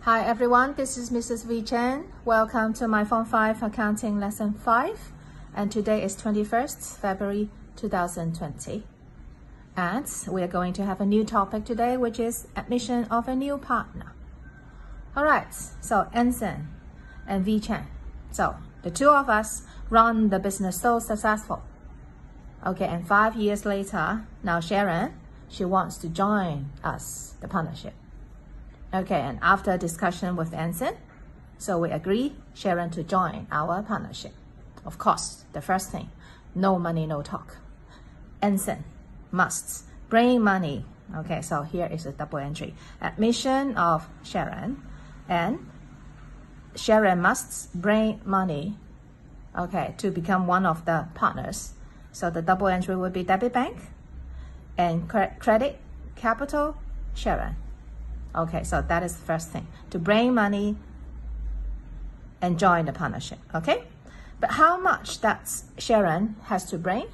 Hi everyone, this is Mrs. V Chen. Welcome to my Form 5 Accounting Lesson 5. And today is 21st February 2020. And we are going to have a new topic today, which is admission of a new partner. Alright, so Anson and V Chen. So the two of us run the business so successful. Okay, and 5 years later, now Sharon, she wants to join us, the partnership. Okay, and after discussion with Anson, so we agree Sharon to join our partnership. Of course, the first thing, no money, no talk. Anson must bring money. Okay, so here is a double entry. Admission of Sharon, and Sharon must bring money, okay, to become one of the partners. So the double entry would be debit bank and credit capital Sharon. Okay, so that is the first thing, to bring money and join the partnership, okay? But how much that Sharon has to bring?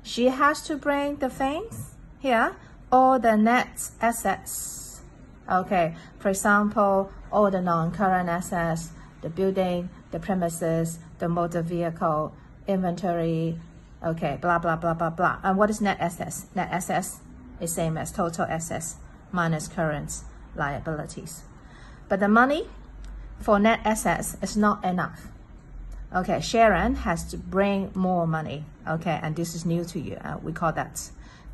She has to bring the things here, all the net assets. Okay, for example, all the non-current assets, the building, the premises, the motor vehicle, inventory, okay, blah, blah, blah, blah, blah. And what is net assets? Net assets is same as total assets minus current liabilities. But the money for net assets is not enough. Okay, Sharon has to bring more money. Okay, and this is new to you. We call that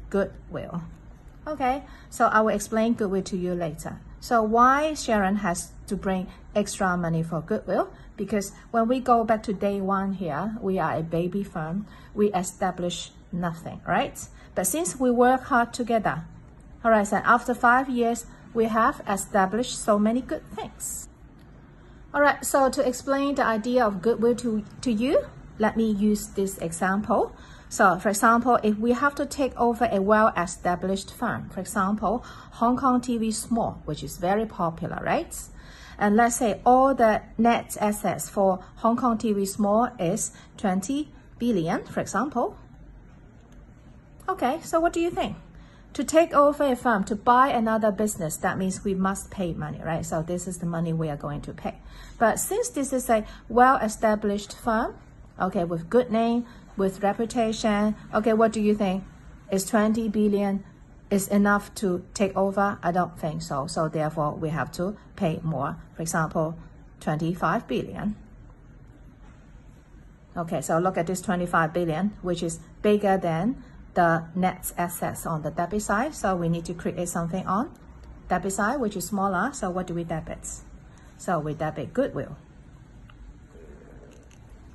goodwill. Okay, so I will explain goodwill to you later. So why Sharon has to bring extra money for goodwill? Because when we go back to day one here, we are a baby firm. We establish nothing, right? But since we work hard together, all right, so after 5 years, we have established so many good things. All right, so to explain the idea of goodwill to you, let me use this example. So for example, if we have to take over a well-established firm, for example, Hong Kong TV Small, which is very popular, right? And let's say all the net assets for Hong Kong TV Small is 20 billion, for example. Okay, so what do you think? To take over a firm, to buy another business, that means we must pay money, right? So this is the money we are going to pay. But since this is a well-established firm, okay, with good name, with reputation, okay, what do you think? Is 20 billion is enough to take over? I don't think so. So therefore, we have to pay more. For example, 25 billion. Okay, so look at this 25 billion, which is bigger than the net assets on the debit side. So we need to create something on debit side, which is smaller. So what do we debit? So we debit goodwill.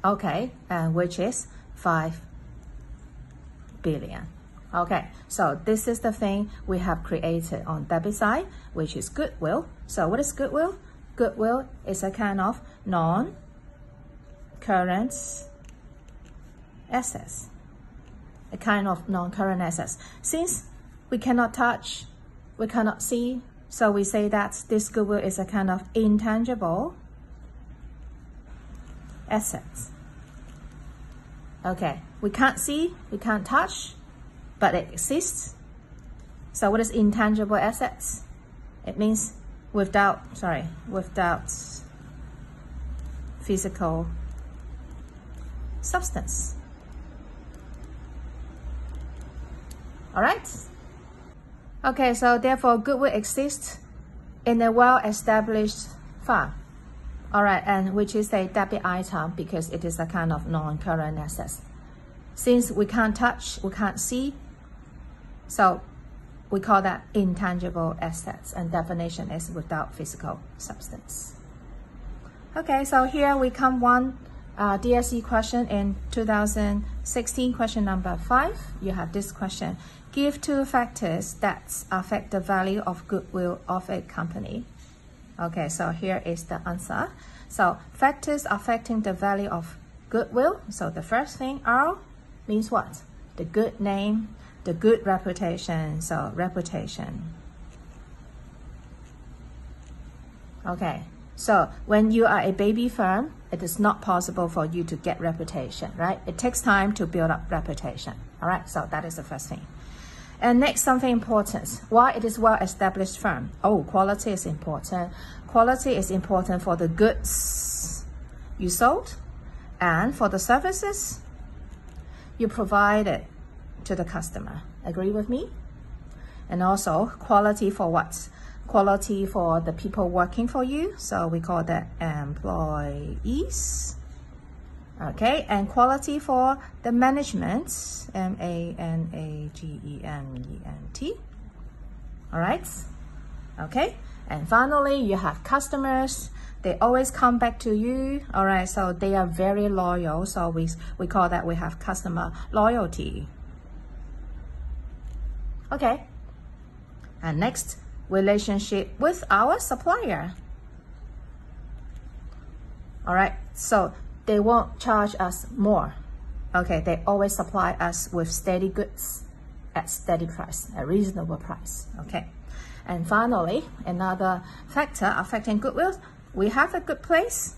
Okay, and which is 5 billion. Okay, so this is the thing we have created on debit side, which is goodwill. So what is goodwill? Goodwill is a kind of non-current assets. A kind of non-current assets. Since we cannot touch, we cannot see, so we say that this goodwill is a kind of intangible assets. Okay, we can't see, we can't touch, but it exists. So what is intangible assets? It means without physical substance. All right. Okay, so therefore goodwill exists in a well-established firm. All right, and which is a debit item because it is a kind of non-current assets. Since we can't touch, we can't see, so we call that intangible assets, and definition is without physical substance. Okay, so here we come one DSE question in 2016, question number 5. You have this question. Give 2 factors that affect the value of goodwill of a company. Okay, so here is the answer. So factors affecting the value of goodwill. So the first thing, R, means what? The good name, the good reputation. So reputation. Okay, so when you are a baby firm, it is not possible for you to get reputation, right? It takes time to build up reputation. All right, so that is the first thing. And next, something important. Why it is well-established firm? Oh, quality is important. Quality is important for the goods you sold and for the services you provided to the customer. Agree with me? And also quality for what? Quality for the people working for you. So we call that employees. Okay, and quality for the management, management. All right, okay, and finally you have customers. They always come back to you. All right, so they are very loyal. So we call that we have customer loyalty. Okay, and next, relationship with our supplier. All right, so they won't charge us more. Okay, they always supply us with steady goods at steady price, a reasonable price. Okay, and finally, another factor affecting goodwill, we have a good place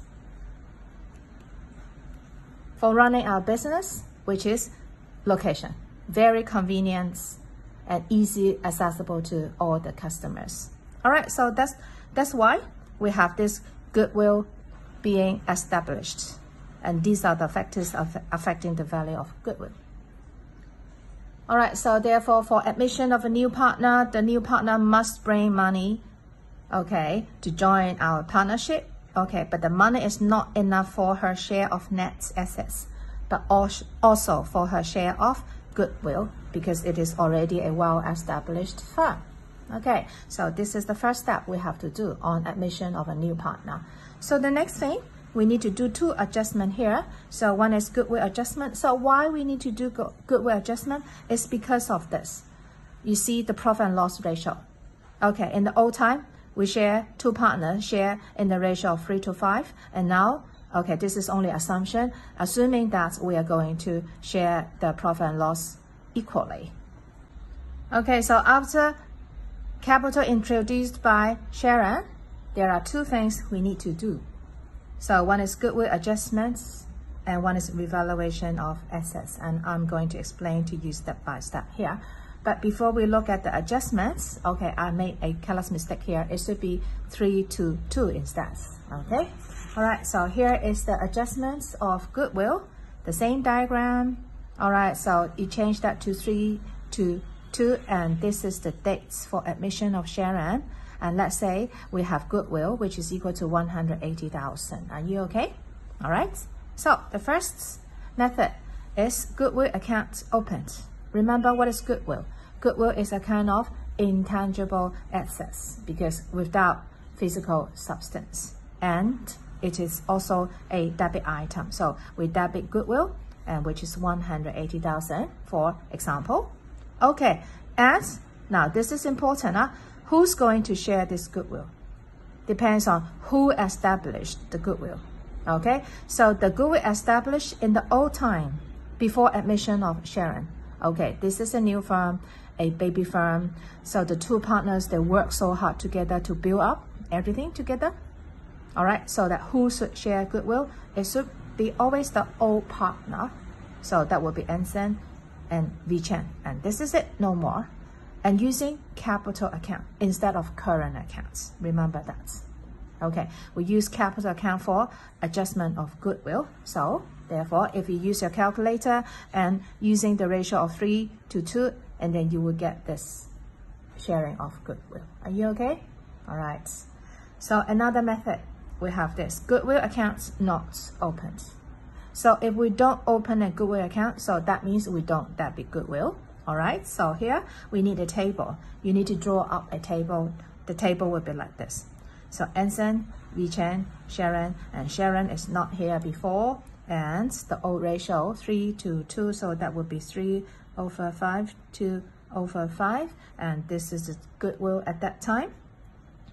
for running our business, which is location. Very convenient and easy accessible to all the customers. All right, so that's why we have this goodwill being established. And these are the factors affecting the value of goodwill. All right, so therefore for admission of a new partner, the new partner must bring money, okay, to join our partnership. Okay, but the money is not enough for her share of net assets, but also for her share of goodwill, because it is already a well-established firm. Okay, so this is the first step we have to do on admission of a new partner. So the next thing, we need to do two adjustments here. So one is goodwill adjustment. So why we need to do goodwill adjustment is because of this. You see the profit and loss ratio. Okay, in the old time, we share, two partners share in the ratio of 3 to 5. And now, okay, this is only assumption, assuming that we are going to share the profit and loss equally. Okay, so after capital introduced by Sharon, there are two things we need to do. So one is goodwill adjustments and one is revaluation of assets. And I'm going to explain to you step by step here. But before we look at the adjustments, okay, I made a careless mistake here. It should be 3 to 2 instead, okay? All right, so here is the adjustments of goodwill, the same diagram. All right, so you change that to 3 to 2, and this is the dates for admission of Sharon. And let's say we have goodwill, which is equal to 180,000. Are you okay? All right. So the first method is goodwill account opened. Remember what is goodwill? Goodwill is a kind of intangible assets because without physical substance. And it is also a debit item. So we debit goodwill, and which is 180,000 for example. Okay. And now this is important. Who's going to share this goodwill? Depends on who established the goodwill. Okay, so the goodwill established in the old time, before admission of Sharon. Okay, this is a new firm, a baby firm. So the two partners, they work so hard together to build up everything together. All right, so that who should share goodwill? It should be always the old partner. So that will be Anson and Vichen. And this is it, no more. And using capital account instead of current accounts. Remember that. Okay, we use capital account for adjustment of goodwill. So therefore, if you use your calculator and using the ratio of 3 to 2, and then you will get this sharing of goodwill. Are you okay? All right. So another method, we have this goodwill accounts not opened. So if we don't open a goodwill account, so that means we don't debit goodwill. All right, so here we need a table. You need to draw up a table. The table will be like this. So Anson, Vichen, Sharon, and Sharon is not here before. And the old ratio, 3 to 2, so that would be 3 over 5, 2 over 5. And this is the goodwill at that time.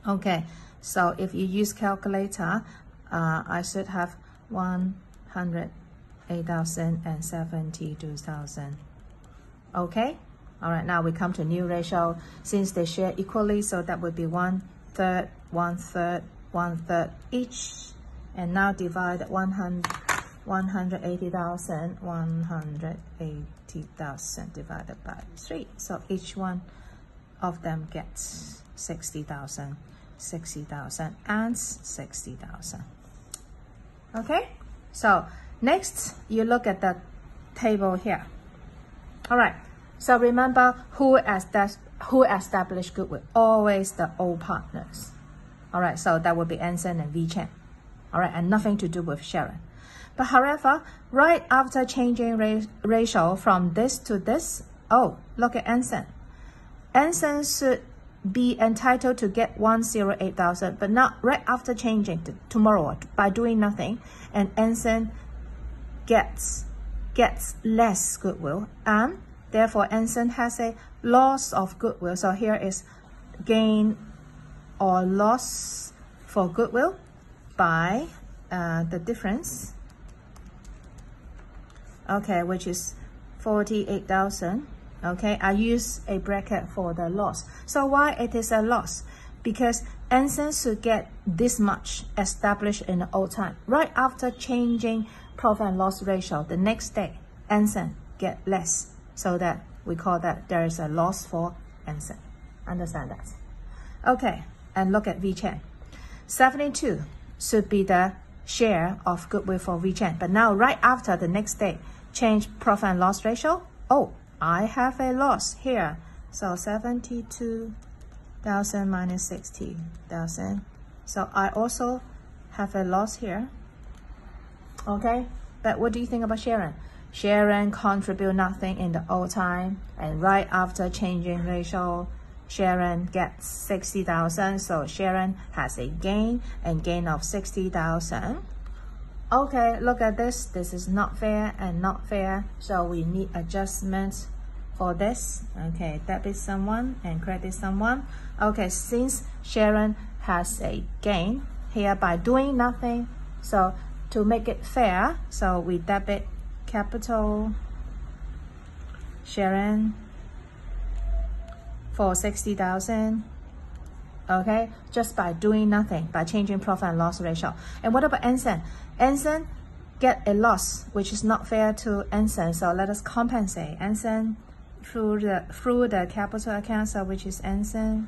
Okay, so if you use calculator, I should have 108,000 and 72,000. Okay, all right, now we come to new ratio. Since they share equally, so that would be 1/3, 1/3, 1/3 each. And now divide 100 180,000, 180,000 divided by 3. So each one of them gets 60,000, 60,000, and 60,000. Okay, so next you look at the table here. All right, so remember who established Goodwill? Always the old partners. All right, so that would be Anson and V. Chen. All right, and nothing to do with Sharon. But however, right after changing ratio from this to this, oh, look at Anson. Anson should be entitled to get 108,000, but not right after changing tomorrow by doing nothing, and Anson gets less goodwill, and therefore Anson has a loss of goodwill. So here is gain or loss for goodwill by the difference, okay, which is 48,000. Okay, I use a bracket for the loss. So why it is a loss? Because Anson should get this much established in the old time. Right after changing profit and loss ratio, the next day, Anson get less. So that we call that there is a loss for Anson. Understand that? Okay, and look at V. Chen. 72 should be the share of goodwill for V. Chen. But now, right after the next day, change profit and loss ratio. Oh, I have a loss here. So 72,000 minus 60,000. So I also have a loss here. Okay, but what do you think about Sharon? Sharon contribute nothing in the old time, and right after changing ratio, Sharon gets 60,000. So Sharon has a gain of 60,000. Okay, look at this. This is not fair and not fair. So we need adjustments for this. Okay, debit someone and credit someone. Okay, since Sharon has a gain here by doing nothing, so to make it fair, so we debit capital Sharon for 60,000. Okay, just by doing nothing, by changing profit and loss ratio. And what about Anson? Anson get a loss, which is not fair to Anson. So let us compensate Anson through the capital account, so which is Anson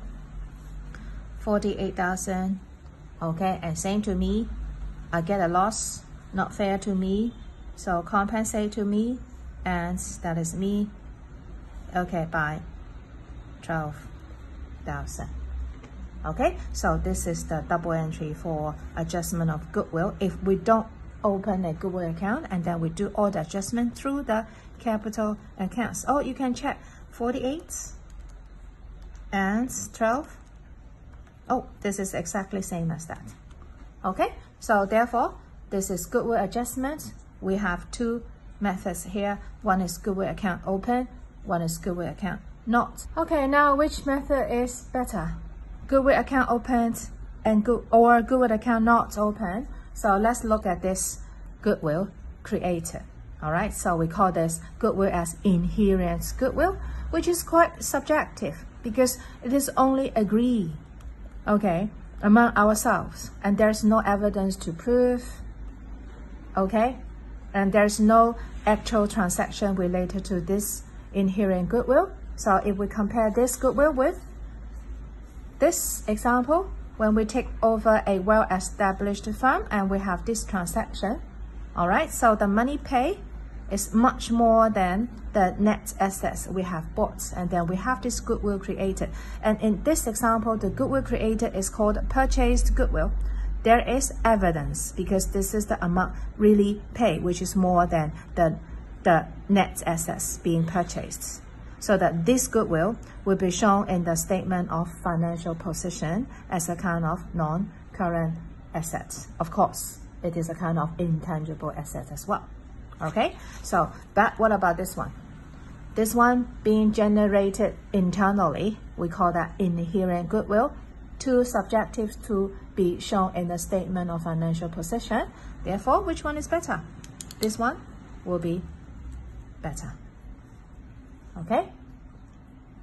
48,000. Okay, and same to me. I get a loss, not fair to me. So compensate to me, and that is me. Okay, by 12,000. Okay, so this is the double entry for adjustment of goodwill. If we don't open a goodwill account and then we do all the adjustment through the capital accounts. Oh, you can check 48 and 12. Oh, this is exactly same as that. Okay, so therefore, this is goodwill adjustment. We have two methods here. One is goodwill account open, one is goodwill account not. Okay, now which method is better? Goodwill account opened and goodwill account not open. So let's look at this Goodwill Creator. All right, so we call this goodwill as inherent goodwill, which is quite subjective because it is only agreed, okay, among ourselves, and there's no evidence to prove, okay, and there's no actual transaction related to this inherent goodwill. So if we compare this goodwill with this example, when we take over a well-established firm and we have this transaction, all right, so the money paid is much more than the net assets we have bought, and then we have this goodwill created. And in this example, the goodwill created is called purchased goodwill. There is evidence because this is the amount really paid, which is more than the net assets being purchased. So that this goodwill will be shown in the statement of financial position as a kind of non-current asset. Of course, it is a kind of intangible asset as well. Okay, so but what about this one? This one being generated internally, we call that inherent goodwill. Too subjective to be shown in the statement of financial position. Therefore, which one is better? This one will be better. Okay.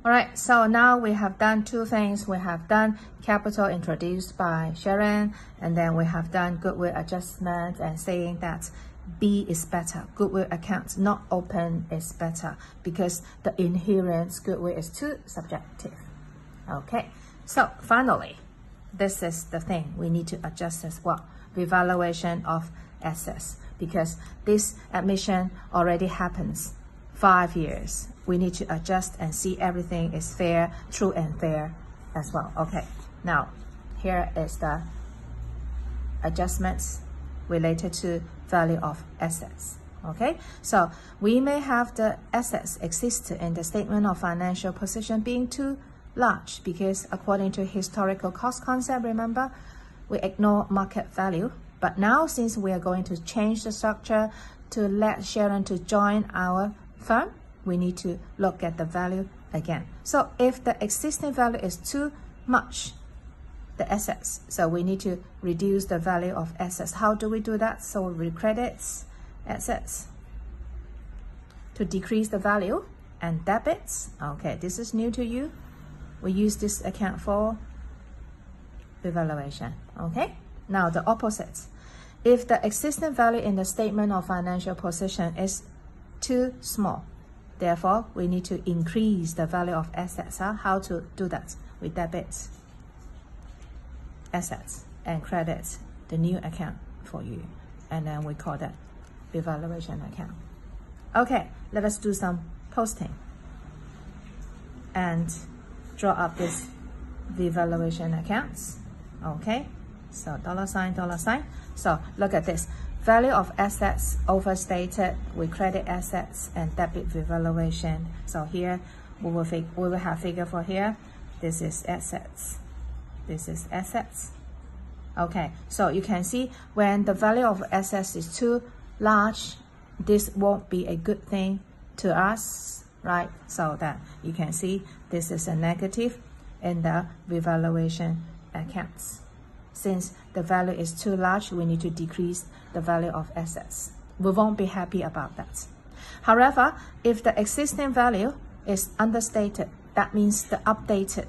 All right, so now we have done two things. We have done capital introduced by Sharon, and then we have done goodwill adjustment and saying that B is better. Goodwill account not open is better because the inherent goodwill is too subjective. Okay, so finally, this is the thing we need to adjust as well. Revaluation of assets, because this admission already happens 5 years. We need to adjust and see everything is fair, true and fair as well. Okay, now here is the adjustments related to value of assets. Okay, so we may have the assets existed in the statement of financial position being too large because according to historical cost concept, remember, we ignore market value. But now since we are going to change the structure to let Sharon to join our firm, we need to look at the value again. So if the existing value is too much, the assets, so we need to reduce the value of assets. How do we do that? So we credit assets to decrease the value and debits. Okay, this is new to you. We use this account for revaluation. Okay, now the opposite. If the existing value in the statement of financial position is too small, therefore we need to increase the value of assets. How to do that? We debit assets and credit the new account for you, and then we call that revaluation account. Okay, let us do some posting and draw up this revaluation accounts. Okay, so $sign. So look at this. Value of assets overstated, we credit assets and debit revaluation. So here we will have figure for here. This is assets. This is assets. Okay, so you can see when the value of assets is too large, this won't be a good thing to us, right? So that you can see this is a negative in the revaluation accounts. Since the value is too large, we need to decrease the value of assets. We won't be happy about that. However, if the existing value is understated, that means the updated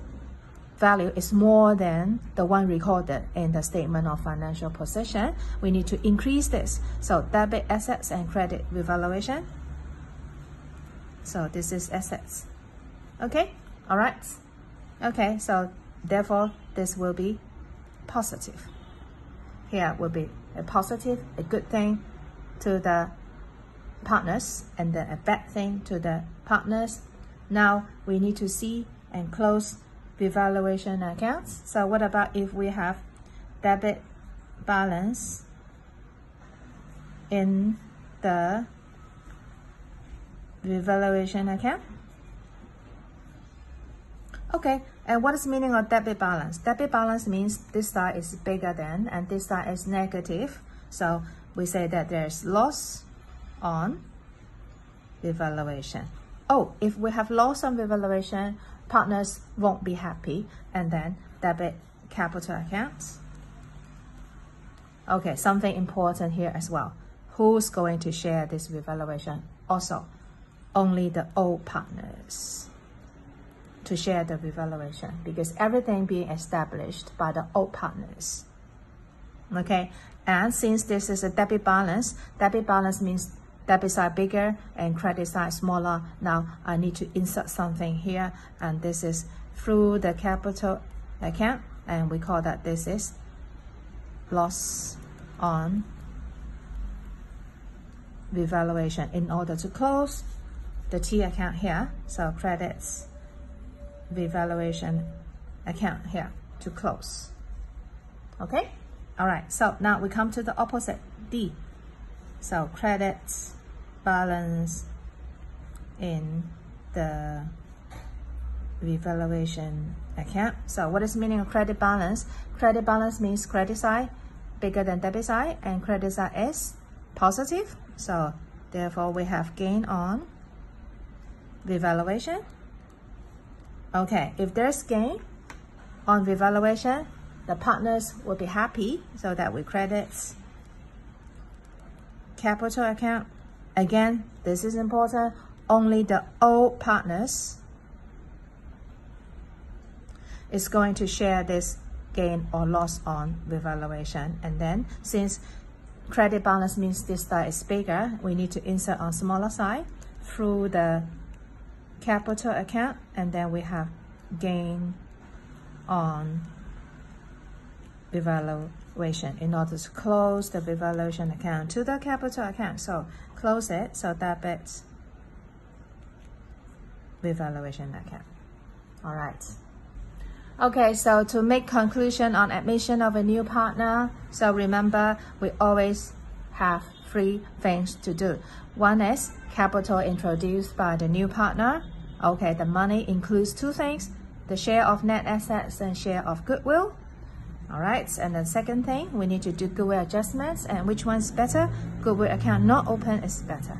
value is more than the one recorded in the statement of financial position. We need to increase this. So debit assets and credit revaluation. So this is assets. Okay, all right. Okay, so therefore this will be positive. Here will be a positive, a good thing to the partners, and then a bad thing to the partners. Now we need to see and close revaluation accounts. So what about if we have debit balance in the revaluation account? Okay, and what is the meaning of debit balance? Debit balance means this side is bigger than and this side is negative. So we say that there's loss on revaluation. Oh, if we have loss on revaluation, partners won't be happy, and then debit capital accounts. Okay, something important here as well. Who's going to share this revaluation? Also, only the old partners to share the revaluation, because everything being established by the old partners. Okay, and since this is a debit balance means debit side bigger and credit side smaller. Now I need to insert something here, and this is through the capital account, and we call that this is loss on revaluation in order to close the T account here. So credits revaluation account here to close. Okay, all right, so now we come to the opposite, D. So credit balance in the revaluation account. So what is the meaning of credit balance? Credit balance means credit side bigger than debit side, and credit side is positive. So therefore we have gain on revaluation. Okay, if there's gain on revaluation, the partners will be happy, so that we credit capital account. Again, this is important. Only the old partners is going to share this gain or loss on revaluation. And then since credit balance means this side is bigger. We need to insert on smaller side through the capital account, and then we have gain on revaluation in order to close the revaluation account to the capital account. So close it, so debit revaluation account. All right. Okay, so to make conclusion on admission of a new partner, so remember we always have 3 things to do. One is capital introduced by the new partner. Okay, the money includes 2 things, the share of net assets and share of goodwill. All right, and the second thing, we need to do goodwill adjustments, and which one's better? Goodwill account not open is better.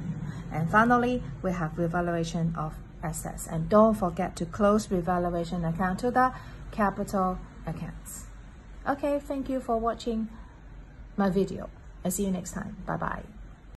And finally, we have revaluation of assets, and don't forget to close revaluation account to the capital accounts. Okay, thank you for watching my video. I'll see you next time. Bye bye.